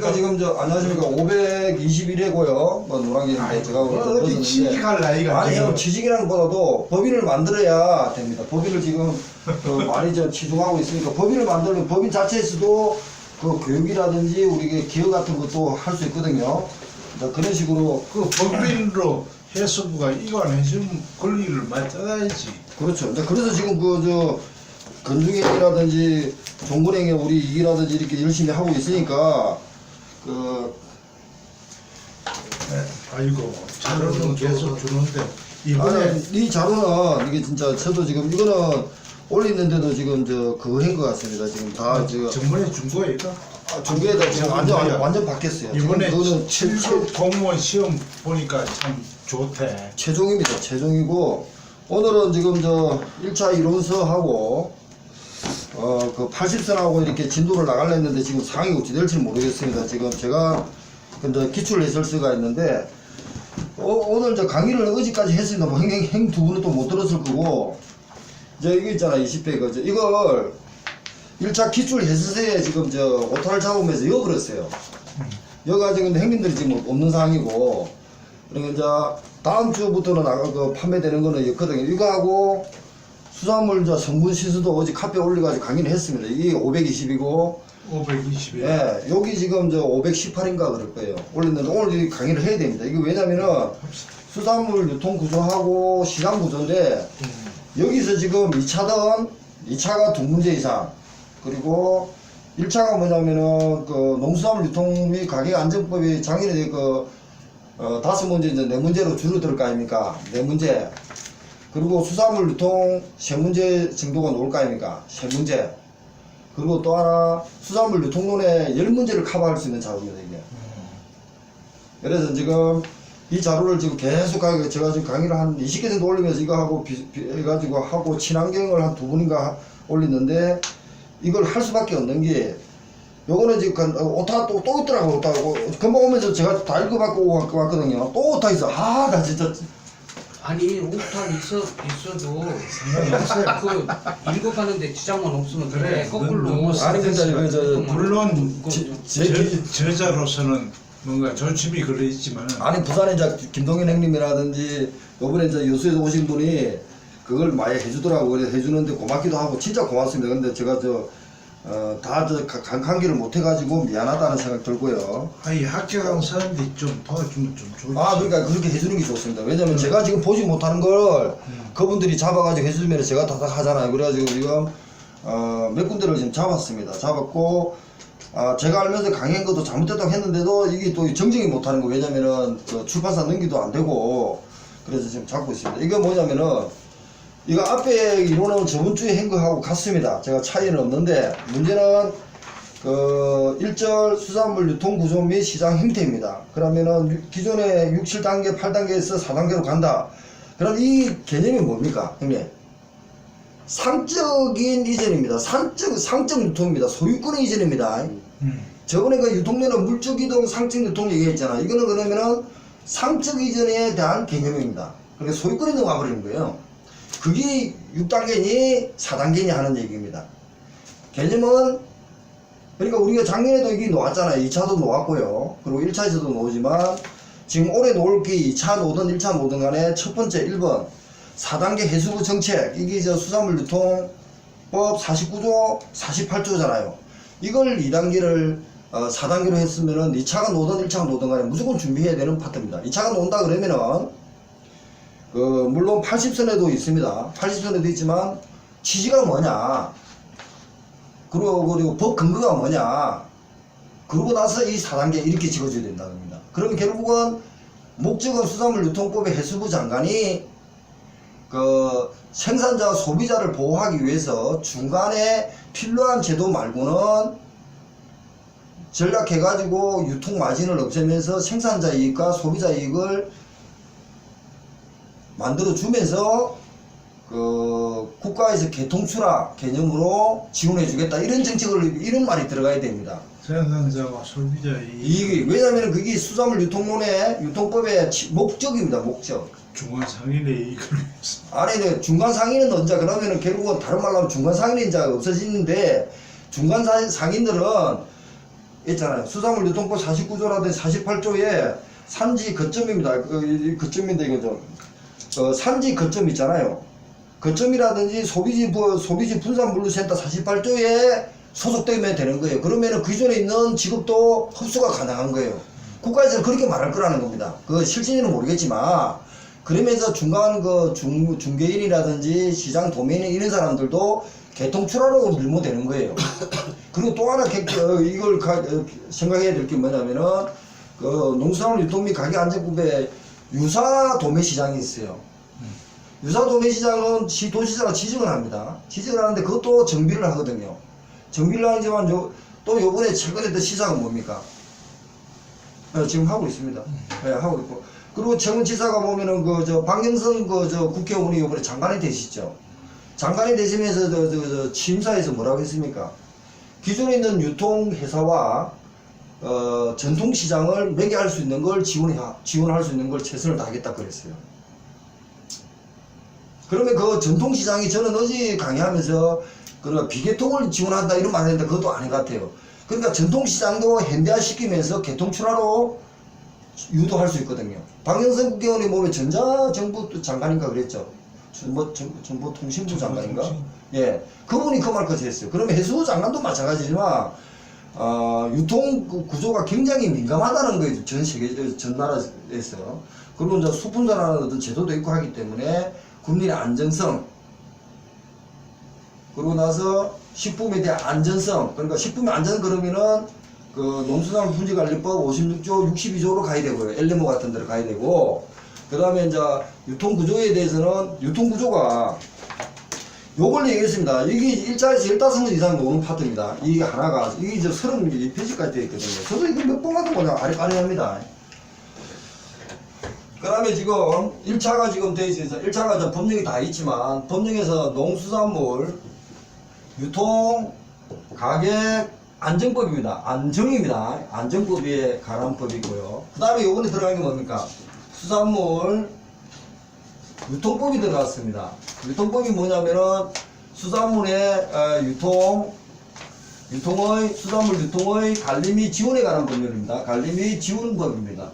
그러니까 지금 안녕하십니까 521회고요. 뭐 노랑이인데 제가 어디 취직할 나이가 아니요 취직이라는 것보다도 법인을 만들어야 됩니다. 법인을 지금 많이 치중하고 있으니까 법인을 만들면 법인 자체에서도 그 교육이라든지 우리 기업 같은 것도 할 수 있거든요. 그런 식으로 그 법인으로 해수부가 이관해주면 권리를 많이 따야지. 그렇죠. 그래서 지금 건중행이라든지 종근행에 우리 이기라든지 이렇게 열심히 하고 있으니까 아이고 자료는 계속 주는데 이번에 이 자료는 이게 진짜 저도 지금 이거는 올리는데도 지금 그거 한 것 같습니다. 지금 다 전번에 준 거예요 이거? 중개에다 지금 완전 바뀌었어요. 이번에 그거는 7급 공무원 시험 보니까 참 좋대. 최종입니다. 최종이고 오늘은 지금 1차 이론서하고 그 80선하고 이렇게 진도를 나가려 했는데 지금 상황이 어찌 될지 모르겠습니다. 지금 제가 근데 기출 해설서가 있는데 오늘 강의를 어제까지 했습니다. 뭐 행 두 분은 또 못 들었을 거고 이거 있잖아 20회 거죠. 이걸 1차 기출 해설서에 지금 오타를 잡으면서 이어버렸어요. 여가지고 근데 행님들이 지금 없는 상황이고 그러니까 이제 다음 주부터는 판매되는 거는 있거든요. 이거하고 수산물 성분 시수도 어제 카페에 올려가지고 강의를 했습니다. 이게 520이고 520일. 예, 여기 지금 518인가 그럴 거예요. 올렸는데 오늘 강의를 해야 됩니다. 이거 왜냐면은 수산물 유통 구조하고 시장 구조인데 여기서 지금 2차든 2차가 두 문제 이상 그리고 1차가 뭐냐면은 농수산물 유통 및 가격 안전법이 작년에 5문제 이제 4문제로 줄어들 거 아닙니까? 4문제. 그리고 수산물 유통 3문제 정도가 나올 거 아닙니까? 3문제. 그리고 또 하나 수산물 유통론에 10문제를 커버할 수 있는 자료입니다, 이게. 그래서 지금 이 자료를 지금 계속 제가 지금 강의를 한 20개 정도 올리면서 이거 하고 해가지고 하고 친환경을 한 2분인가 올리는데 이걸 할 수밖에 없는 게 요거는 지금 오타 또 있더라고. 오타 금방 오면서 제가 다 읽어봤고 왔거든요. 또 오타 있어. 나 진짜. 아니 오타 있어도 그 읽어가는데 지장만 없으면 그래 거꾸로 아니 근데 물론 저자로서는 뭔가 조침이 걸려있지만 아니 부산에 이제 김동현 형님이라든지 요번에 이제 여수에서 오신 분이 그걸 많이 해주더라고. 그래서 해주는데 고맙기도 하고 진짜 고맙습니다. 근데 제가 다 강의를 못 해가지고 미안하다는 생각 들고요. 아니 합격한 사람들이 좀 도와주면 좀 좋지. 그러니까 그렇게 해주는 게 좋습니다. 왜냐면 제가 지금 보지 못하는 걸 그분들이 잡아가지고 해주면 제가 다 하잖아요. 그래가지고 지금 몇 군데를 지금 잡았습니다. 잡았고 제가 알면서 강의한 것도 잘못됐다고 했는데도 이게 또 정정이 못하는 거. 왜냐면은 출판사 넘기도 안 되고 그래서 지금 잡고 있습니다. 이거 뭐냐면은 이거 앞에 이론은 저번 주에 한 거하고 같습니다. 제가 차이는 없는데 문제는 1절 수산물 유통 구조 및 시장 형태입니다. 그러면은 기존의 6, 7단계, 8단계에서 4단계로 간다. 그럼 이 개념이 뭡니까, 형님? 상적인 이전입니다. 상적 유통입니다. 소유권의 이전입니다. 저번에 유통론은 물적 이동, 상적 유통 얘기했잖아. 이거는 그러면은 상적 이전에 대한 개념입니다. 그러니까 소유권이 넘어가버리는 거예요. 그게 6단계니 4단계니 하는 얘기입니다. 개념은 그러니까 우리가 작년에도 이게 놓았잖아요. 2차도 놓았고요. 그리고 1차에서도 놓지만 지금 올해 놓을 게 2차 놓든 1차 놓든 간에 첫 번째 1번 4단계 해수부 정책 이게 수산물 유통법 49조 48조잖아요. 이걸 2단계를 4단계로 했으면은 2차가 놓든 1차가 놓든 간에 무조건 준비해야 되는 파트입니다. 2차가 놓는다 그러면은 물론 80선에도 있습니다. 80선에도 있지만 취지가 뭐냐 그리고 법 근거가 뭐냐 그러고 나서 이 4단계 이렇게 찍어줘야 된다는 겁니다. 그러면 결국은 목적은 수산물 유통법의 해수부 장관이 생산자와 소비자를 보호하기 위해서 중간에 필요한 제도 말고는 전략해가지고 유통 마진을 없애면서 생산자 이익과 소비자 이익을 만들어주면서 국가에서 개통출하 개념으로 지원해주겠다 이런 정책을 이런 말이 들어가야 됩니다. 생산자와 소비자의 이게 왜냐하면 그게 수산물 유통론의 유통법의 목적입니다. 목적. 중간 상인의 이익을 위해서. 아니 중간 상인은 언제 그러면은 결국은 다른 말로 하면 중간 상인이 이제 없어지는데 중간 상인들은 있잖아요. 수산물 유통법 49조라든지 48조에 산지 거점입니다. 거점인데 이거 좀 산지 거점 있잖아요. 거점이라든지 소비지 분산물류센터 48조에 소속되면 되는 거예요. 그러면은 그 기존에 있는 직업도 흡수가 가능한 거예요. 국가에서는 그렇게 말할 거라는 겁니다. 그 실질은 모르겠지만 그러면서 중간 중개인이라든지 시장 도매인 이런 사람들도 개통 출하로 밀면 되는 거예요. 그리고 또 하나 이걸 생각해야 될 게 뭐냐면은 그 농수산물 유통 및 가격 안전법에 유사 도매 시장이 있어요. 유사 도매 시장은 도시사가 지정을 합니다. 지정을 하는데 그것도 정비를 하거든요. 정비를 하지만 또 요번에 최근에 또 시사가 뭡니까? 지금 하고 있습니다. 네, 하고 있고. 그리고 청원지사가 보면은 박영선 국회의원이 요번에 장관이 되시죠. 장관이 되시면서 취임사에서 뭐라고 했습니까? 기존에 있는 유통회사와 전통시장을 매개할 수 있는 걸 지원할 수 있는 걸 최선을 다하겠다 그랬어요. 그러면 그 전통시장이 저는 어제 강의하면서 비개통을 지원한다 이런 말 했는데 그것도 아닌 것 같아요. 그러니까 전통시장도 현대화시키면서 개통출하로 유도할 수 있거든요. 박영선 국회의원이 보면 전자정부 장관인가 그랬죠. 정보통신부 장관인가? 예. 그분이 그 말까지 했어요. 그러면 해수부 장관도 마찬가지지만, 유통 구조가 굉장히 민감하다는 거예요. 전 세계적으로, 전 나라에서. 그리고 이제 수분자라는 어떤 제도도 있고 하기 때문에 국민의 안정성, 그러고 나서 식품에 대한 안전성, 그러니까 식품의 안전 그러면은 그 농수산물 품질관리법 56조, 62조로 가야 되고요. 엘레모 같은 데로 가야 되고, 그 다음에 이제 유통구조에 대해서는 유통구조가 요걸 얘기했습니다. 이게 1자에서 15문 이상 나오는 파트입니다. 이게 하나가, 이게 이제 32페이지까지 되어 있거든요. 저도 이거 몇 번 가도 그냥 아리까리합니다. 그 다음에 지금 1차가 지금 되어 있어서 1차가 법령이 다 있지만 법령에서 농수산물 유통 가격 안정법입니다. 안정입니다. 안정법에 관한 법이고요. 그 다음에 요번에 들어간 게 뭡니까? 수산물 유통법이 들어갔습니다. 유통법이 뭐냐면은 수산물의 수산물 유통의 관리 및 지원에 관한 법률입니다. 관리 및 지원법입니다.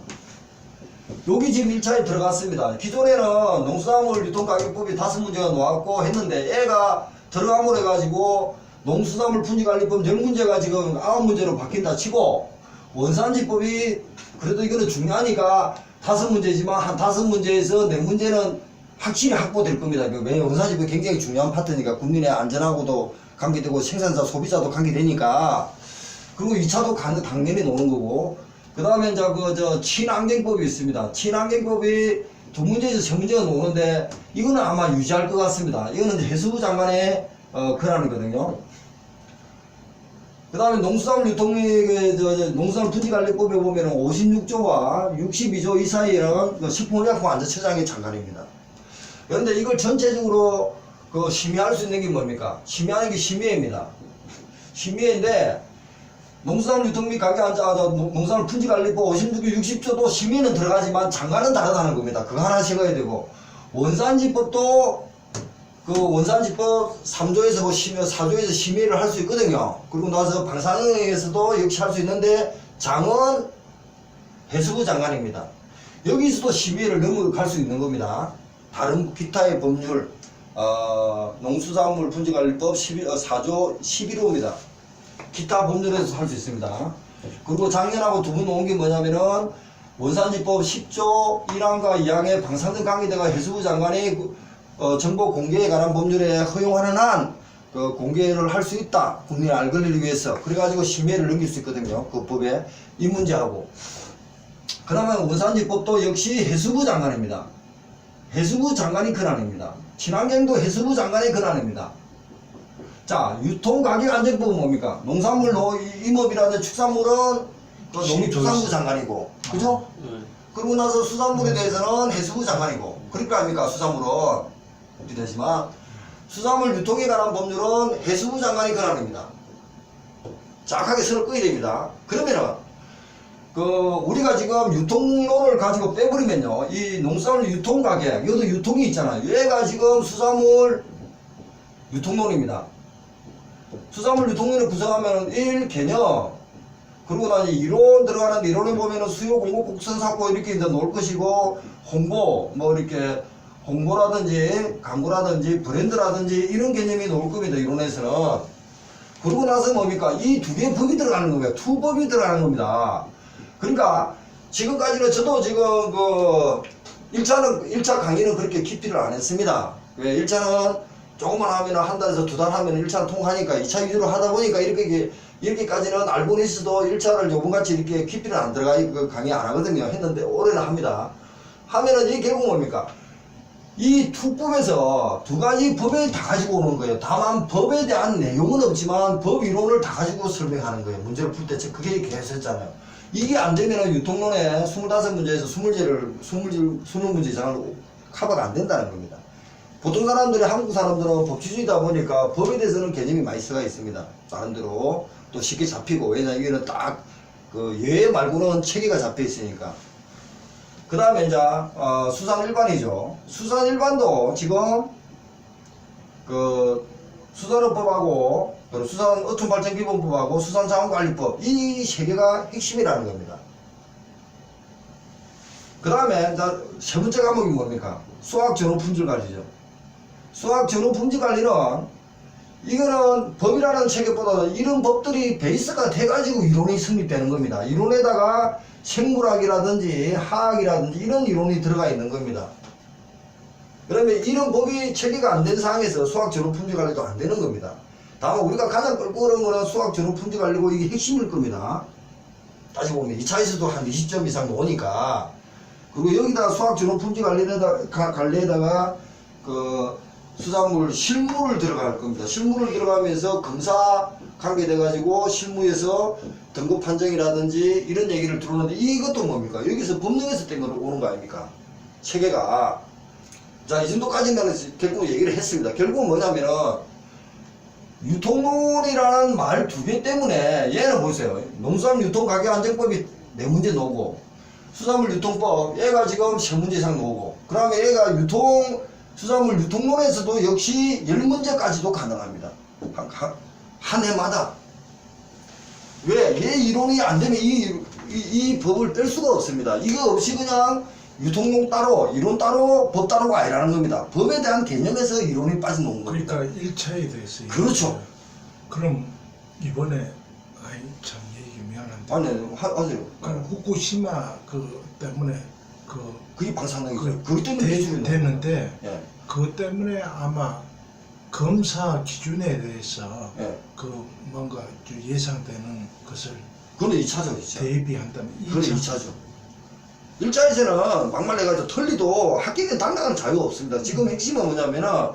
여기 지금 1차에 들어갔습니다. 기존에는 농수산물 유통가격법이 5문제가 나왔고 했는데 얘가 들어감으로 해가지고 농수산물 품질관리법 10문제가 지금 9문제로 바뀐다 치고 원산지법이 그래도 이거는 중요하니까 5문제지만 한 5문제에서 4문제는 확실히 확보될 겁니다. 왜냐면 원산지법이 굉장히 중요한 파트니까 국민의 안전하고도 관계되고 생산자, 소비자도 관계되니까. 그리고 2차도 당연히 노는 거고. 그 다음에 이제 친환경법이 있습니다. 친환경법이 2문제에서 3문제가 나오는데 이거는 아마 유지할 것 같습니다. 이거는 해수부 장관의 권한이거든요. 그 다음에 농수산물 농수산물 품질관리법에 보면은 56조와 62조 이 사이에는 식품의약품 안전처장의 장관입니다. 그런데 이걸 전체적으로 심의할 수 있는 게 뭡니까? 심의하는 게 심의회입니다. 심의회인데 농수산물 유통 및 가격 농수산물 품질관리법 56조 60조도 심의는 들어가지만 장관은 다르다는 겁니다. 그거 하나 생각해야 되고 원산지법도 원산지법 3조에서 4조에서 심의를 할 수 있거든요. 그리고 나서 방사능에서도 역시 할 수 있는데 장은 해수부 장관입니다. 여기서도 심의를 넘어갈 수 있는 겁니다. 다른 기타의 법률 농수산물 품질관리법 4조 11호입니다. 기타 법률에서 할 수 있습니다. 그리고 작년하고 두 번 나온 게 뭐냐면은 원산지법 10조 1항과 2항에 방사능 관계자가 해수부 장관이 정보 공개에 관한 법률에 허용하는 한 공개를 할 수 있다. 국민의 알 권리를 위해서. 그래가지고 심의를 넘길 수 있거든요. 그 법에. 이 문제하고. 그 다음에 원산지법도 역시 해수부 장관입니다. 해수부 장관이 권한입니다. 친환경도 해수부 장관의 권한입니다. 자, 유통가격안전법은 뭡니까? 농산물 임업이라든지 축산물은 농림축산부 장관이고, 그죠? 그러고 나서 수산물에 대해서는 해수부 장관이고, 그럴 거 아닙니까? 수산물은. 되지만, 수산물 유통에 관한 법률은 해수부 장관이 권한입니다. 정확하게 선을 끄야 됩니다. 그러면은, 우리가 지금 유통로를 가지고 빼버리면요, 이 농산물 유통가격, 이것도 유통이 있잖아요. 얘가 지금 수산물 유통론입니다. 수산물 유통론을 구성하면 1. 개념, 그러고 나서 이론 들어가는데 이론에 보면은 수요 공급 곡선 쌓고 이렇게 이제 놓을 것이고 홍보 뭐 이렇게 홍보라든지 광고라든지 브랜드라든지 이런 개념이 나올 겁니다. 이론에서는. 그러고 나서 뭡니까? 이 두 개의 법이 들어가는 겁니다. 투법이 들어가는 겁니다. 그러니까 지금까지는 저도 지금 그 1차 강의는 그렇게 깊이를 안 했습니다. 왜? 1차는 조금만 하면 한 달에서 두 달 하면 1차는 통하니까 2차 위주로 하다 보니까 이렇게까지는 알고는 있어도 1차를 요번같이 이렇게 깊이는 안 들어가 그 강의 안 하거든요. 했는데 올해는 합니다. 하면은 이게 결국 뭡니까? 이 투법에서 두 가지 법에 다 가지고 오는 거예요. 다만 법에 대한 내용은 없지만 법 이론을 다 가지고 설명하는 거예요. 문제를 풀 때 그게 계속 했잖아요. 이게 안 되면 유통론의 25문제에서 20문제 이상을 커버가 안 된다는 겁니다. 보통 사람들이 한국 사람들은 법치주의다 보니까 법에 대해서는 개념이 많이 들어가 있습니다. 나름대로 또 쉽게 잡히고 왜냐 이게는 딱 그 예외 말고는 체계가 잡혀 있으니까. 그 다음에 이제 수산일반이죠. 수산일반도 지금 그 수산업법하고 그리고 수산어촌발전기본법하고 수산자원관리법 이 세 개가 핵심이라는 겁니다. 그 다음에 세 번째 과목이 뭡니까? 수학전후품질관리죠. 수학전후품질관리는 이거는 법이라는 체계보다 이런 법들이 베이스가 돼가지고 이론이 성립되는 겁니다. 이론에다가 생물학이라든지 화학이라든지 이런 이론이 들어가 있는 겁니다. 그러면 이런 법이 체계가 안 된 상황에서 수학전후품질관리도 안 되는 겁니다. 다만 우리가 가장 끌고 오는 거는 수학전후품질관리고 이게 핵심일 겁니다. 따지고 보면 2차에서도 한 20점 이상 나오니까. 그리고 여기다 수학전후품질관리에다가 그 수산물 실무를 들어갈 겁니다. 실무를 들어가면서 검사 관계돼가지고 실무에서 등급 판정이라든지 이런 얘기를 들어오는데 이것도 뭡니까? 여기서 법령에서 뗀 거로 오는 거 아닙니까? 체계가. 자, 이 정도까지는 결국 얘기를 했습니다. 결국은 뭐냐면은 유통론이라는 말 두 개 때문에 얘는 보세요. 농수산물 유통가격안정법이 4문제 나오고 수산물 유통법 얘가 지금 3문제 이상 나오고 그 다음에 얘가 수산물 유통론에서도 역시 10문제까지도 가능합니다. 한 해마다. 왜? 얘 이론이 안 되면 이 법을 뺄 수가 없습니다. 이거 없이 그냥 유통론 따로, 이론 따로, 법 따로가 아니라는 겁니다. 법에 대한 개념에서 이론이 빠져나온 겁니다. 그러니까 1차에 대해서. 그렇죠. 그럼 이번에, 아이, 참, 얘기 미안한데. 아니, 하세요. 그럼 후쿠시마 때문에 그게 방사능이죠. 그것 때문에 기준이 되는데, 예. 그것 때문에 아마 검사 기준에 대해서 예. 뭔가 좀 예상되는 것을 그건 2차죠, 2차. 대비한다면 그건 2차죠. 1차에서는 막말해가지고 털리도 합격에 당당한 자유가 없습니다. 지금 핵심은 뭐냐면은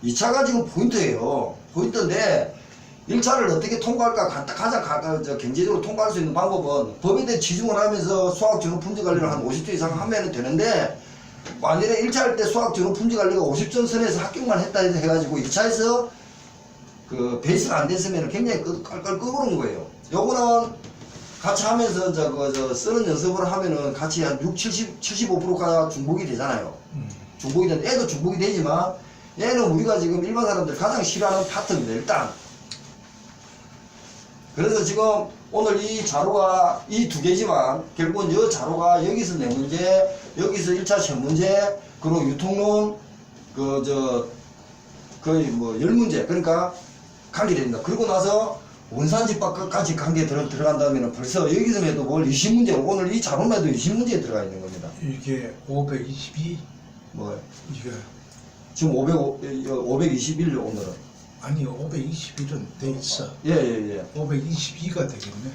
2차가 지금 포인트예요. 포인트인데 1차를 어떻게 통과할까 가장 경제적으로 통과할 수 있는 방법은 법에 대해 지중을 하면서 수학전후품질관리를 한 50점 이상 하면 되는데 만일에 1차 할 때 수학전후품질관리가 50점 선에서 합격만 했다 해가지고 2차에서 그 베이스가 안 됐으면 굉장히 깔깔 끄고는 거예요. 요거는 같이 하면서 쓰는 연습을 하면은 같이 한 75%가 중복이 되잖아요. 중복이 되는데 얘도 중복이 되지만 얘는 우리가 지금 일반 사람들 가장 싫어하는 파트입니다. 일단. 그래서 지금 오늘 이 자료가 이 두 개지만 결국은 이 자료가 여기서 4문제, 여기서 1차 3문제, 그리고 유통론 거의 뭐 10문제 그러니까 관계됩니다. 그리고 나서 원산지법까지 관계 들어간다면 벌써 여기서 해도 뭘 20문제, 오늘 이 자료만 해도 20문제에 들어가 있는 겁니다. 이게 522? 뭐 이게 지금 521요 오늘은. 아니 521은 돼 있어. 예. 522가 되겠네.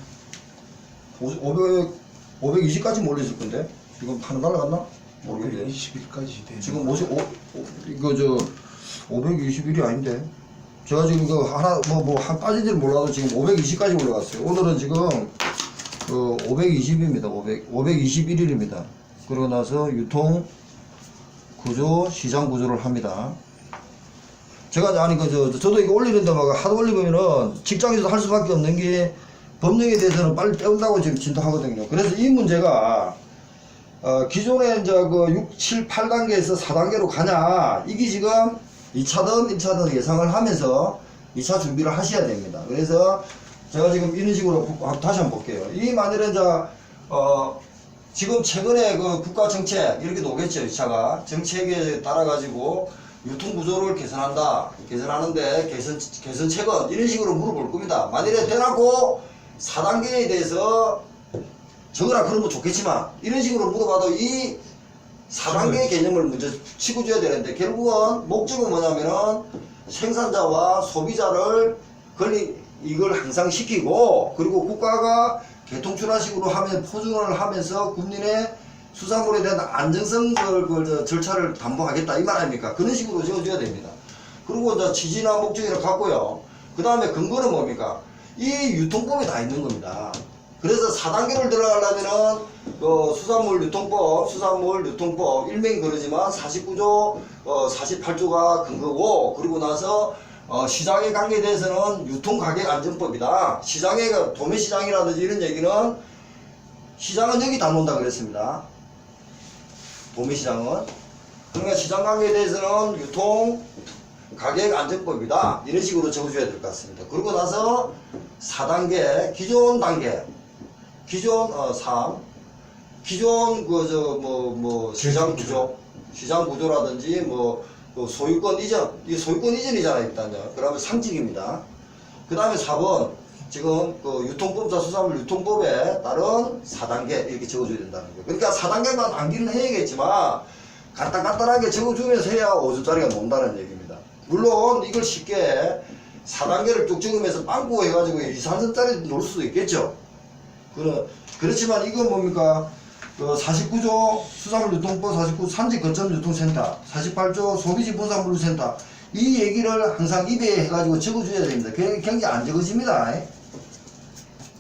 520까지 몰려있을 건데 지금 하나 날라갔나? 모르겠네. 521까지 돼. 지금 521이 아닌데 제가 지금 하나 한 빠진지는 몰라도 지금 520까지 올라갔어요. 오늘은 지금 520입니다. 521일입니다. 그러고 나서 유통 구조, 시장 구조를 합니다. 제가 저도 이거 올리는데 막 하도 올리면은 직장에서 할 수밖에 없는 게 법령에 대해서는 빨리 빼온다고 지금 진도하거든요. 그래서 이 문제가 기존에 이제 6, 7, 8단계에서 4단계로 가냐 이게 지금 2차든 1차든 예상을 하면서 2차 준비를 하셔야 됩니다. 그래서 제가 지금 이런 식으로 다시 한번 볼게요. 이 만일에 이제 지금 최근에 그 국가 정책 이렇게 나오겠죠. 이 차가 정책에 따라 가지고 유통 구조를 개선한다. 개선하는데 개선책은 이런 식으로 물어볼 겁니다. 만일에 대놓고 4단계에 대해서 적으라 그러면 좋겠지만 이런 식으로 물어봐도 이 4단계 개념을 먼저 치고 줘야 되는데 결국은 목적은 뭐냐면은 생산자와 소비자를 이걸 항상 시키고 그리고 국가가 개통출하식으로 하면 포준을 하면서 국민의 수산물에 대한 안정성을 절차를 담보하겠다 이 말 아닙니까? 그런 식으로 지어줘야 됩니다. 그리고 이제 취지나 목적을 갖고요. 그 다음에 근거는 뭡니까? 이 유통법에 다 있는 겁니다. 그래서 4단계를 들어가려면은 수산물 유통법 일명이 그러지만 49조 48조가 근거고 그리고 나서 시장의 관계에 대해서는 유통가격안전법이다. 시장의 도매시장이라든지 이런 얘기는 시장은 여기 담는다 그랬습니다. 도매시장은 그러니까 시장 관계에 대해서는 유통가격안전법이다. 이런 식으로 적어줘야 될 것 같습니다. 그리고 나서 4단계 기존 단계 기존 3 기존 시장 구조라든지 소유권 이전 이 소유권 이전이잖아요. 일단요. 그러면 상직입니다. 그 다음에 4번 지금 유통법자 수산물 유통법에 따른 4단계 이렇게 적어줘야 된다는 거예요. 그러니까 4단계만 암기는 해야겠지만 간단하게 적어주면서 해야 5조짜리가 논다는 얘기입니다. 물론 이걸 쉽게 4단계를 쭉 적으면서 빵꾸 해가지고 2, 3선짜리 놓을 수도 있겠죠. 그렇지만 이건 뭡니까? 49조 수산물 유통법 49 산지 거점 유통센터 48조 소비지 분산물류센터 이 얘기를 항상 입에 해가지고 적어줘야 됩니다. 경기 안 적어집니다.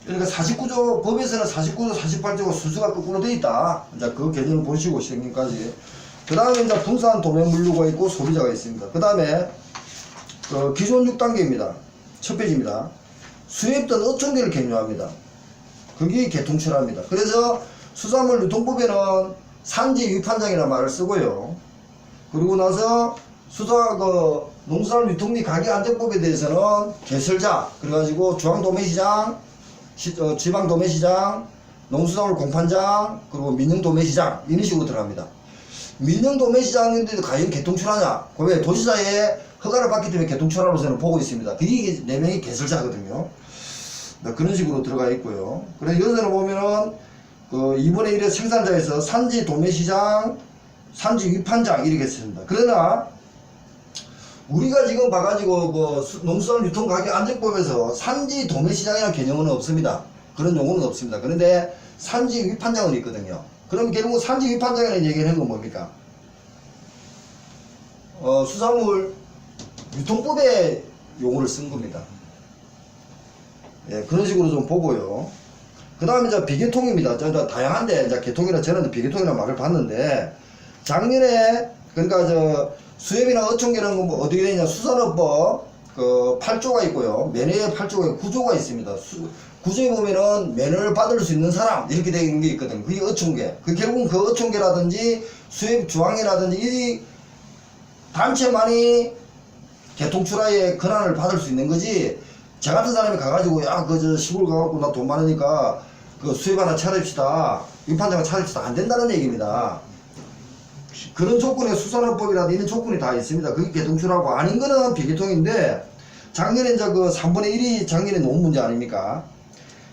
그러니까 49조 법에서는 49조 48조가 순서가 거꾸로 되어 있다. 이제 그 개념을 보시고 시행까지. 그 다음에 이제 분산 도매물류가 있고 소비자가 있습니다. 그 다음에 기존 6단계입니다. 첫 페이지입니다. 수입된 어촌계를 개념합니다. 그게 개통출합니다. 그래서 수산물 유통법에는 산지 위판장이라는 말을 쓰고요. 그리고 나서 농수산물 유통 및 가격안정법에 대해서는 개설자, 그래가지고 중앙도매시장, 지방도매시장, 농수산물 공판장, 그리고 민영도매시장 이런 식으로 들어갑니다. 민영도매시장인데도 과연 개통출하냐? 왜 도지사에 허가를 받기 때문에 개통출하로서는 보고 있습니다. 그게 4명이 개설자거든요. 그런 식으로 들어가 있고요. 그래서 여기서는 보면은 2분의 1의 생산자에서 산지 도매시장, 산지 위판장 이렇게 했습니다. 그러나 우리가 지금 봐가지고 농수산물 유통가격안정법에서 산지 도매시장이라는 개념은 없습니다. 그런 용어는 없습니다. 그런데 산지 위판장은 있거든요. 그럼 결국 산지 위판장이라는 얘기를 한 건 뭡니까? 수산물 유통법에 용어를 쓴 겁니다. 예, 그런 식으로 좀 보고요. 그 다음에 이제 비계통입니다. 다양한데, 이제 개통이나 저는 비계통이라는 말을 봤는데, 작년에, 그러니까 수협이나 어촌계는 어떻게 되냐, 수산업법, 8조가 있고요. 매너의 8조가 9조가 있습니다. 구조에 보면은 매너를 받을 수 있는 사람, 이렇게 되는 게 있거든. 그게 어촌계. 결국은 그 어촌계라든지 수협 중앙이라든지 이 단체만이 개통출하에 권한을 받을 수 있는 거지, 저 같은 사람이 가가지고, 시골 가갖고 나 돈 많으니까, 수입 하나 차립시다. 위판장을 차립시다. 안 된다는 얘기입니다. 그런 조건에 수산업법이라든지 이런 조건이 다 있습니다. 그게 개통출하고 아닌 거는 비개통인데, 작년에 이제 3분의 1이 작년에 놓은 문제 아닙니까?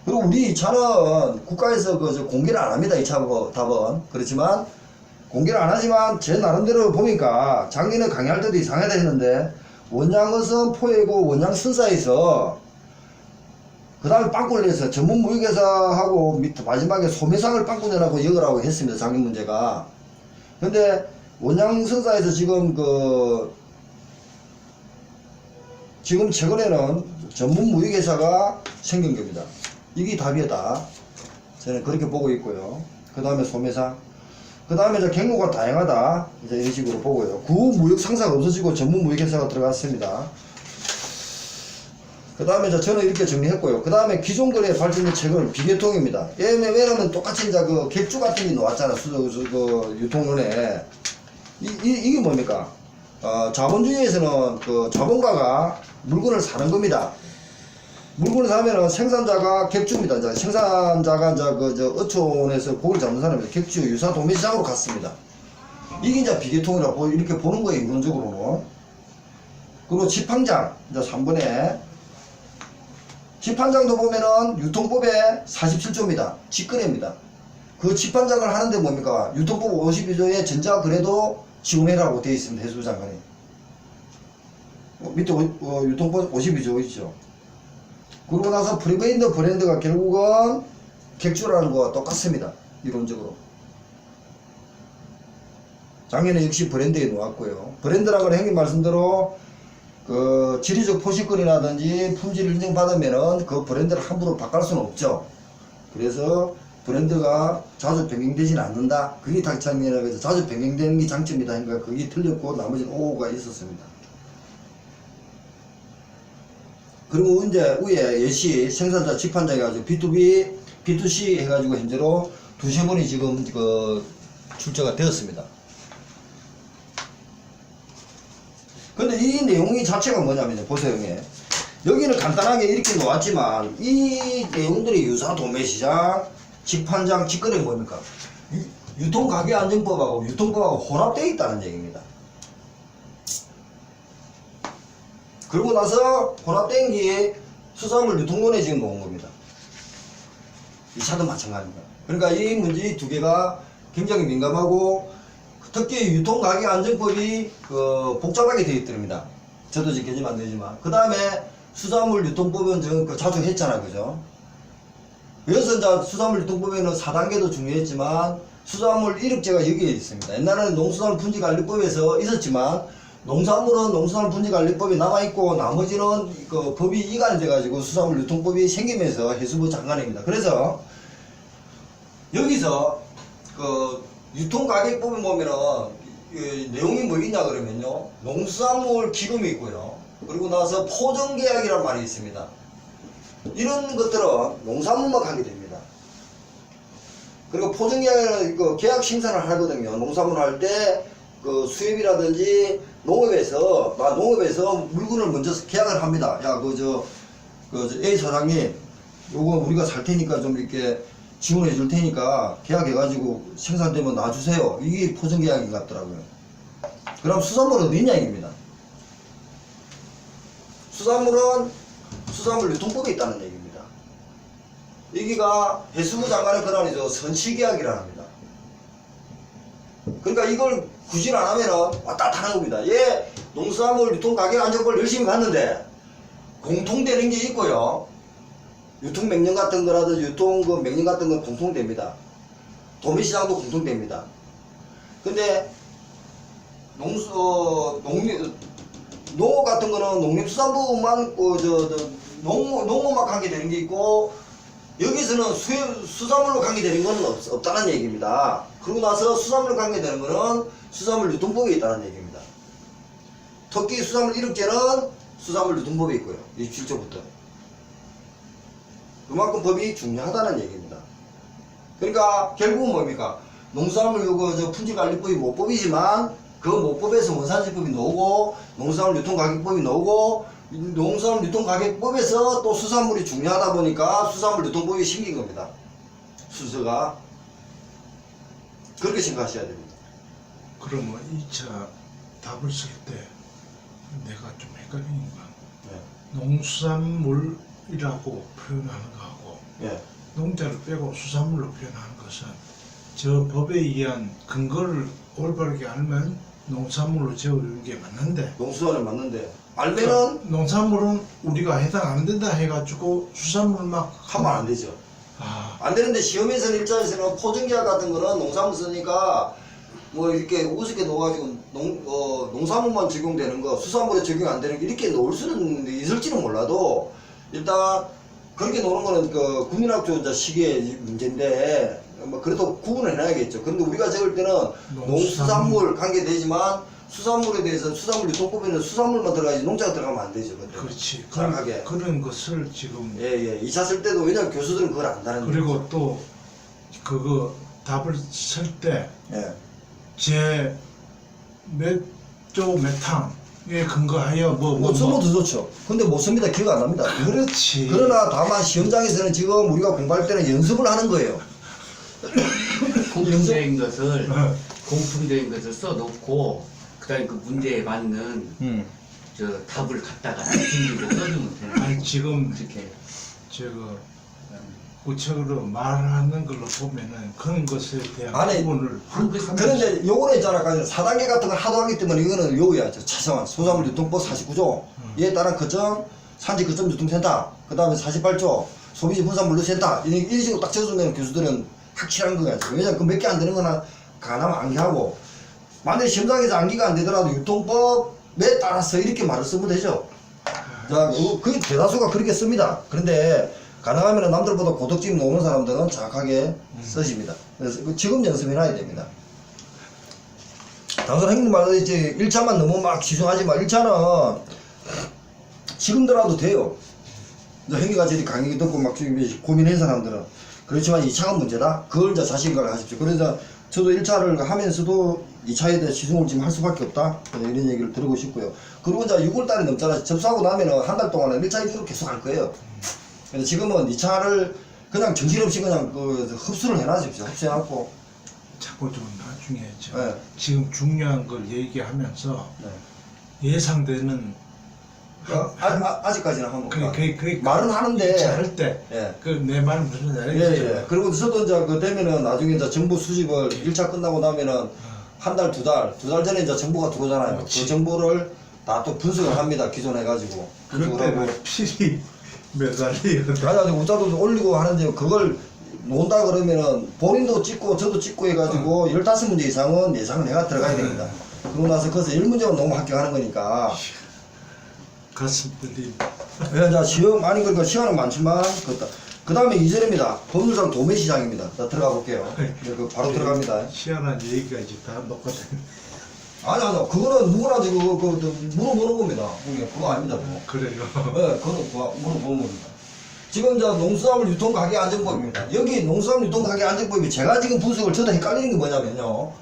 그리고 우리 이 차는 국가에서 공개를 안 합니다. 이 차 답은. 그렇지만, 공개를 안 하지만 제 나름대로 보니까 작년에 강의할 때도 이상하다 했는데, 원양어선 포해고 원양선사에서 그 다음에 빵꾸를 내서 전문 무역회사하고 마지막에 소매상을 빵꾸 내라고 역으라고 했습니다. 작년 문제가. 근데 원양선사에서 지금 최근에는 전문 무역회사가 생긴 겁니다. 이게 답이다. 저는 그렇게 보고 있고요. 그 다음에 소매상. 그 다음에 경로가 다양하다. 이제 이런 식으로 보고요. 구무역 상사가 없어지고 전문 무역회사가 들어갔습니다. 그 다음에 저는 이렇게 정리했고요. 그 다음에 기존 거래 발전된 채권 비계통입니다. 왜냐면 똑같이 이제 객주 같은 게 나왔잖아. 유통론에. 이게 뭡니까? 자본주의에서는 자본가가 물건을 사는 겁니다. 물건을 사면은 생산자가 객주입니다. 이제 생산자가 이제 저 어촌에서 고기를 잡는 사람이 객주 유사 도매시장으로 갔습니다. 이게 이제 비계통이라고 이렇게 보는 거예요, 이론적으로는. 그리고 지판장, 이제 3번에 지판장도 보면은 유통법에 47조입니다. 직거래입니다. 그 지판장을 하는데 뭡니까? 유통법 52조에 전자거래도 지원해라고 되어 있습니다. 해수부 장관이. 밑에 유통법 52조 있죠. 그러고 나서 프리베인드 브랜드가 결국은 객주라는 거와 똑같습니다. 이론적으로. 작년에 역시 브랜드에 놓았고요. 브랜드라는 건 형님 말씀대로 그 지리적 포식권이라든지 품질 인증받으면은 그 브랜드를 함부로 바꿀 수는 없죠. 그래서 브랜드가 자주 변경되지는 않는다. 그게 닭창이라고 해서 자주 변경되는 게 장점이다. 그러니까 그게 틀렸고 나머지는 오호가 있었습니다. 그리고 이제 위에 예시 생산자 직판장이 가지고 B2B, B2C 해가지고 현재로 두세 번이 지금 그 출제가 되었습니다. 근데 이 내용이 자체가 뭐냐면요. 보세요, 형님. 여기는 간단하게 이렇게 놓았지만 이 내용들이 유사 도매시장, 직판장, 직거래는 뭡니까? 유통가격안정법하고 유통법하고 혼합되어 있다는 얘기입니다. 그러고 나서 혼합된 게 수산물 유통론에 지금 놓은 겁니다. 이 차도 마찬가지입니다. 그러니까 이 문제 두 개가 굉장히 민감하고 특히 유통가격안정법이 복잡하게 되어 있더랍니다. 저도 지금 개념 안 되지만. 그 다음에 수산물 유통법은 저 자주 했잖아요. 그죠? 그래서 이제 수산물 유통법에는 4단계도 중요했지만 수산물 이력제가 여기에 있습니다. 옛날에는 농수산물 분지관리법에서 있었지만 농산물은 농수산물 분지관리법이 남아있고 나머지는 그 법이 이관이 돼가지고 수산물 유통법이 생기면서 해수부 장관입니다. 그래서 여기서 그 유통가격법에 보면은 내용이 뭐있냐 그러면요. 농수산물 기금이 있고요. 그리고 나서 포정계약이란 말이 있습니다. 이런 것들은 농산물만 하게 됩니다. 그리고 포정계약은 그 계약 심사를 하거든요. 농산물 할 때 그 수입이라든지 농업에서 물건을 먼저 계약을 합니다. 야, A 사장님, 요거 우리가 살 테니까 좀 이렇게 지원해 줄 테니까 계약해가지고 생산되면 놔주세요. 이게 포정계약인 것 같더라고요. 그럼 수산물은 어디냐 얘기입니다. 수산물은 수산물 유통법에 있다는 얘기입니다. 여기가 해수부 장관의 권한이죠. 선취계약이라 합니다. 그러니까 이걸 구질 안 하면은 왔다 갔다 하는 겁니다. 얘 농수산물 유통가격안정법을 열심히 봤는데 공통되는 게 있고요. 유통명령 같은 거라든지 유통 그 명령 같은 건 공통됩니다. 도매시장도 공통됩니다. 근데 농업 같은 거는 농림수산부만 농업만 관계 되는 게 있고 여기서는 수산물로 관계 되는 건 없다는 얘기입니다. 그러고 나서 수산물로 관계 되는 거는 수산물 유통법에 있다는 얘기입니다. 특히 수산물 이력제는 수산물 유통법에 있고요. 27조부터. 그만큼 법이 중요하다는 얘기입니다. 그러니까 결국은 뭡니까? 농수산물 품질관리법이 모법이지만 그 모법에서 원산지법이 나오고 농수산물 유통가격법이 나오고 농수산물 유통가격법에서 또 수산물이 중요하다 보니까 수산물 유통법이 생긴 겁니다. 순서가 그렇게 생각하셔야 됩니다. 그러면 2차 답을 쓸 때 내가 좀 헷갈리는 건 농수산물이라고 표현하는 거하고 예. 농자를 빼고 수산물로 표현하는 것은 저 법에 의한 근거를 올바르게 알면 농산물로 지어주는 게 맞는데 농수산을 맞는데 알면은 농산물은 우리가 해당 안 된다 해가지고 수산물 막 하면 안 되죠. 아, 안 되는데 시험에서는 일자에서는 포정계약 같은 거는 농산물 쓰니까 뭐 이렇게 우습게 넣어가지고 농산물만 적용되는 거 수산물에 적용 안 되는 게 이렇게 넣을 수는 있을지는 몰라도 일단 그렇게 놓는 거는 그 국민학교 시기의 문제인데 뭐 그래도 구분을 해놔야겠죠. 그런데 우리가 적을 때는 농수산물 관계되지만 수산물에 대해서 수산물 유통법에는 수산물만 들어가야지 농자가 들어가면 안 되죠. 그렇지. 정확하게. 그런 것을 지금 예. 2차 쓸 때도 왜냐면 교수들은 그걸 안다는 그리고 거죠. 또 그거 답을 쓸 때 예. 제 몇 조 몇 항 근거하여 뭐 쓰면 더 좋죠. 근데 못 씁니다. 기억 안 납니다. 그렇지. 그러나 다만 시험장에서는 지금 우리가 공부할 때는 연습을 하는 거예요. 공통적인 것을 써놓고 그다음에 그 문제에 맞는 저 답을 갖다가 준비로 써주면 되는 거예요. 아니 지금 그렇게 저거 구체적으로 말하는 걸로 보면은 그런 것에 대한 아니, 부분을 그런데 요거는 있잖아. 4단계 같은 걸 하도 하기 때문에 이거는 요거야. 최소한 수산물 유통법 49조 이에 따른 거점 산지 거점 유통센터 그 다음에 48조 소비지 분산물류 센터 이런 식으로 딱 적어주면 교수들은 확실한 거야. 왜냐면 그 몇 개 안 되는 거나 가능하면 암기하고 만약에 시험장에서 암기가 안 되더라도 유통법에 따라서 이렇게 말을 쓰면 되죠. 자, 그 대다수가 그렇게 씁니다. 그런데 가능하면 남들보다 고득점 놓는 사람들은 정확하게 쓰십니다. 그래서 지금 연습해놔야 됩니다. 당선 형님 말했지 1차만 너무 막 지중하지 마. 1차는 지금더라도 돼요. 형님같이 강의 듣고 막 고민한 사람들은. 그렇지만 2차가 문제다? 그걸 이제 자신감을 하십시오. 그래서 저도 1차를 하면서도 2차에 대해 시중을 지금 할 수밖에 없다. 이런 얘기를 들고 싶고요. 그리고 이제 6월달이 넘잖아. 접수하고 나면은 한 달 동안은 1차 입수로 계속 할 거예요. 그래서 지금은 2차를 그냥 정신없이 그냥 흡수를 해놔십시오. 흡수해놨고. 자꾸 좀 나중에 네. 지금 중요한 걸 얘기하면서 네. 예상되는 아직까지는 한번. 그 말은 하는데. 할 때. 예. 그 내 말 무슨 예, 알겠지? 예. 그리고 저도 이제 그 되면은 나중에 이제 정보 수집을 1차 끝나고 나면은 한 달, 두 달 전에 이제 정보가 들어오잖아요. 그렇지. 그 정보를 다 또 분석을 합니다. 기존 해가지고. 그럴 때는 필히 매달리. 가지고 우자도 올리고 하는데 그걸 논다 그러면은 본인도 찍고 저도 찍고 해가지고 15문제 이상은 예상을 해가 들어가야 됩니다. 그러고 나서 거기서 1문제만 너무 합격하는 거니까. 가슴 떨림. 그래서 시험, 아니, 그러니까 시간은 많지만, 그 다음에 2절입니다. 법률상 도매시장입니다. 자, 들어가 볼게요. 바로 들어갑니다. 희한한 얘기까지 다 놓고 다니. 아니, 그거는 누구나 지금 물어보는 겁니다. 그거 아닙니다, 그거. 그래요. 네, 그거는 물어보는 겁니다. 지금 농수산물 유통가격 안정법입니다. 여기 농수산물 유통가격 안정법이 제가 지금 분석을 저도 헷갈리는 게 뭐냐면요.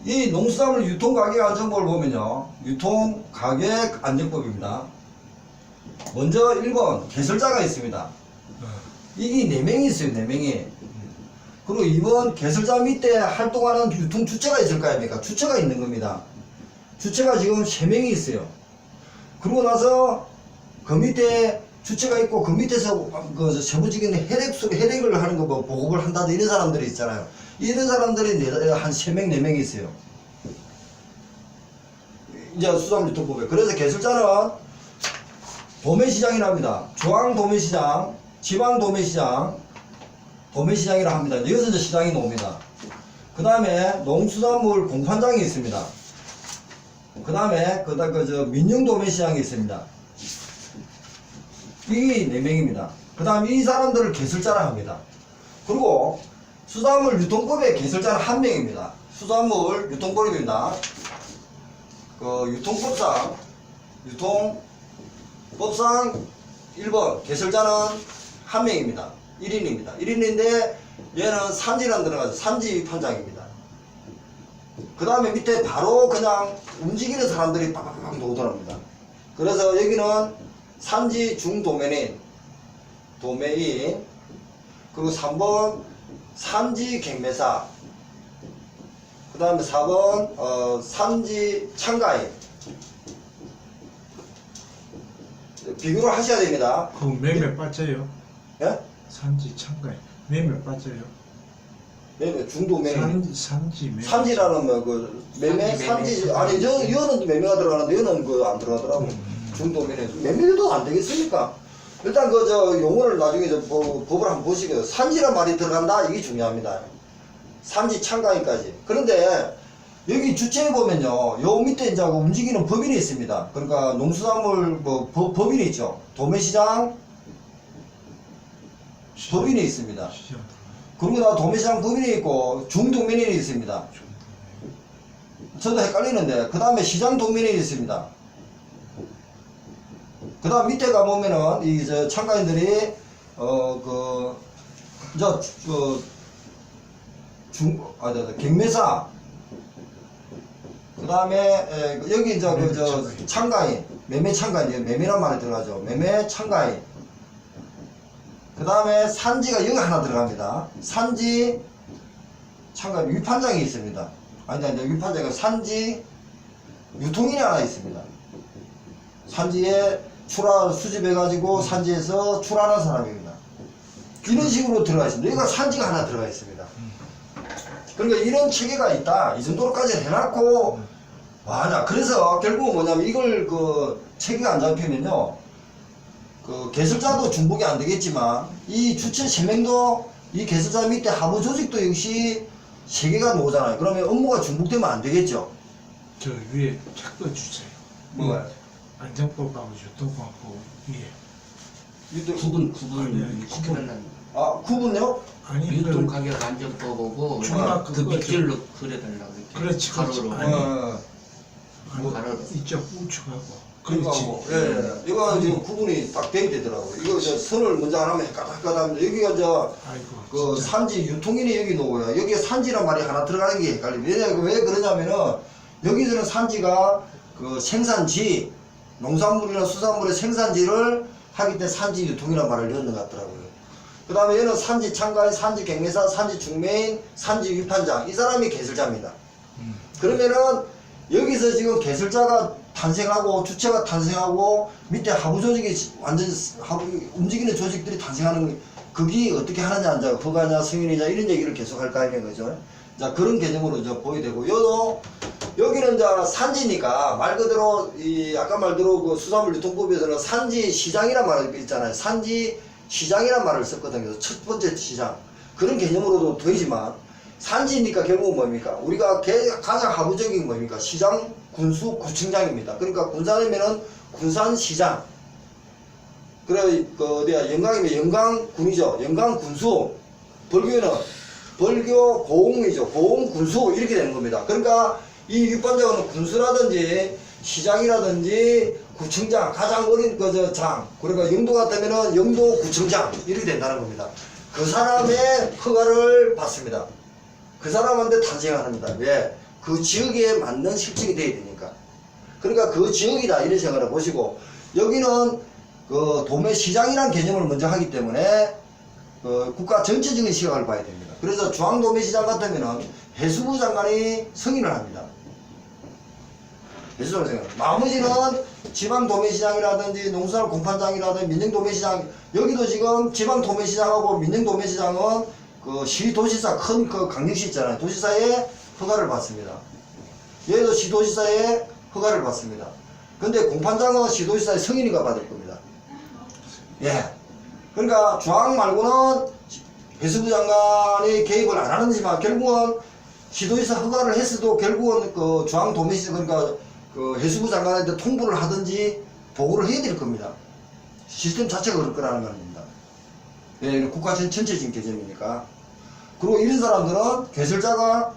이 농수산물 유통가격 안정법을 보면요. 유통가격 안정법입니다. 먼저 1번 개설자가 있습니다. 이게 4명이 있어요. 4명이. 그리고 2번 개설자 밑에 활동하는 유통주체가 있을 거 아닙니까? 주체가 있는 겁니다. 주체가 지금 3명이 있어요. 그러고 나서 그 밑에 주체가 있고 그 밑에서 그 세부적인 혈액을 하는 거 뭐 보급을 한다든 이런 사람들이 있잖아요. 이런 사람들이 한 3명, 4명이 있어요. 이제 수산물 유통법에. 그래서 개설자는 도매시장이랍니다. 중앙도매시장, 지방도매시장, 도매시장이라 합니다. 여기서 이제 시장이 나옵니다. 그 다음에 농수산물 공판장이 있습니다. 그 다음에 민영도매시장이 있습니다. 이 4명입니다. 그 다음 이 사람들을 개설자라 합니다. 그리고 수산물 유통법의 개설자는 1명입니다. 수산물 유통법입니다. 유통법상 1번 개설자는 1명입니다. 1인입니다. 1인인데 얘는 산지라는 들어가서 산지 판장입니다. 그 다음에 밑에 바로 그냥 움직이는 사람들이 빡빡빡 나오더랍니다. 그래서 여기는 산지 중도매인, 그리고 3번 산지 경매사, 그 다음에 4번 산지 참가인. 비교를 하셔야 됩니다. 그 매매 빠져요. 예? 산지 참가에 매매 빠져요. 매매 중도매인. 산지 매매. 산지라는 매매 산지 아니 여는 매매가 들어가는데 여는 안 들어가더라고. 중도매는 매매도 안 되겠습니까? 일단 용어를 나중에 법을 한번 보시고요. 산지란 말이 들어간다 이게 중요합니다. 산지 참가인까지. 그런데 여기 주체에 보면요, 요 밑에 이제 움직이는 법인이 있습니다. 그러니까 농수산물 법인이 있죠. 도매시장 법인이 있습니다. 그리고 나 도매시장 법인이 있고 중도매인이 있습니다. 저도 헷갈리는데 그 다음에 시장 도매인이 있습니다. 그 다음 밑에 가보면은 이 참가인들이 경매사, 그 다음에 여기 이제 그저 참가인, 매매 참가인, 매매란 말이 들어가죠. 매매 참가인. 그 다음에 산지가 여기 하나 들어갑니다. 산지 참가인 위판장이 있습니다. 아니 위판장이 산지 유통인이 하나 있습니다. 산지에 수집해가지고 산지에서 출하하는 사람입니다. 이런 식으로 들어가 있습니다. 여기가 산지가 하나 들어가 있습니다. 그러니까 이런 체계가 있다. 이 정도로까지 해놨고, 자, 그래서 결국은 뭐냐면 이걸 체계가 안 잡히면요, 개설자도 중복이 안 되겠지만, 이 주체 3명도 이 개설자 밑에 하부 조직도 역시 3개가 나오잖아요. 그러면 업무가 중복되면 안 되겠죠. 저 위에 책거 주세요. 뭐가요? 안정법하고 유통법하고 위에. 구분 아니, 시켜달라는 구분요? 아니 유통 가격 안정법하고 중간 그 그거 밑줄로 그려달라고 이렇게 그렇지, 그렇지. 가로로 아니. 뭐, 가로로 이쪽 우측하고. 그렇지. 그렇지. 이거 지금 구분이 딱 돼야 되더라고요. 이거 선을 먼저 안 하면 헷갈하면 여기가 아이고. 진짜. 산지 유통인이 여기 놓고요. 여기에 산지란 말이 하나 들어가는 게 헷갈립니다. 왜 그러냐면은 여기서는 산지가 생산지, 농산물이나 수산물의 생산지를 하기 때문에 산지 유통이란 말을 넣는 것 같더라고요. 그 다음에 얘는 산지 참가인, 산지 경매사, 산지 중매인, 산지 위판장. 이 사람이 개설자입니다. 그러면은 여기서 지금 개설자가 탄생하고 주체가 탄생하고 밑에 하부 조직이 완전 움직이는 조직들이 탄생하는 그게 어떻게 하느냐, 이제 허가냐, 승인이냐 이런 얘기를 계속 할 거아니에요, 그죠? 자, 그런 개념으로 이제 보게 되고, 여기는 이제 산지니까 말 그대로 아까 말대로 수산물 유통법에서는 산지 시장이란 말이 있잖아요. 산지 시장이란 말을 썼거든요. 그래서 첫 번째 시장 그런 개념으로도 되지만 산지니까 결국은 뭡니까? 우리가 가장 하부적인 뭡니까? 시장, 군수, 구청장입니다. 그러니까 군산이면은 군산시장. 그래, 어디야, 영광이면 영광군이죠. 영광군수. 벌교에는 벌교 고흥이죠. 고흥군수. 이렇게 되는 겁니다. 그러니까 이 윗반장은 군수라든지 시장이라든지 구청장, 가장 어린 장. 그러니까 영도 같다면은 영도 구청장. 이렇게 된다는 겁니다. 그 사람의 허가를 받습니다. 그 사람한테 탄생합니다. 왜? 그 지역에 맞는 실증이 돼야 되니까. 그러니까 그 지역이다 이런 생각을 보시고, 여기는 도매시장이라는 개념을 먼저 하기 때문에 국가 전체적인 시각을 봐야 됩니다. 그래서 중앙도매시장 같으면은 해수부 장관이 승인을 합니다. 해수부 장관. 나머지는 지방도매시장이라든지 농수산물 공판장이라든지 민영도매시장, 여기도 지금 지방도매시장하고 민영도매시장은 시도지사 큰 강력시 있잖아요. 도지사의 허가를 받습니다. 얘도 시도지사의 허가를 받습니다. 근데 공판장은 시도지사의 승인이가 받을 겁니다. 예. 그러니까 중앙 말고는 해수부 장관이 개입을 안 하는지만 결국은 시도지사 허가를 했어도 결국은 중앙도매시장, 그러니까 해수부 장관한테 통보를 하든지 보고를 해야 될 겁니다. 시스템 자체가 그럴 거라는 말입니다. 예, 국가 전체적인 개념이니까. 그리고 이런 사람들은 개설자가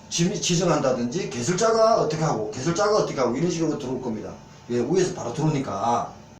지정한다든지 개설자가 어떻게 하고 개설자가 어떻게 하고 이런 식으로 들어올 겁니다. 예, 위에서 바로 들어오니까.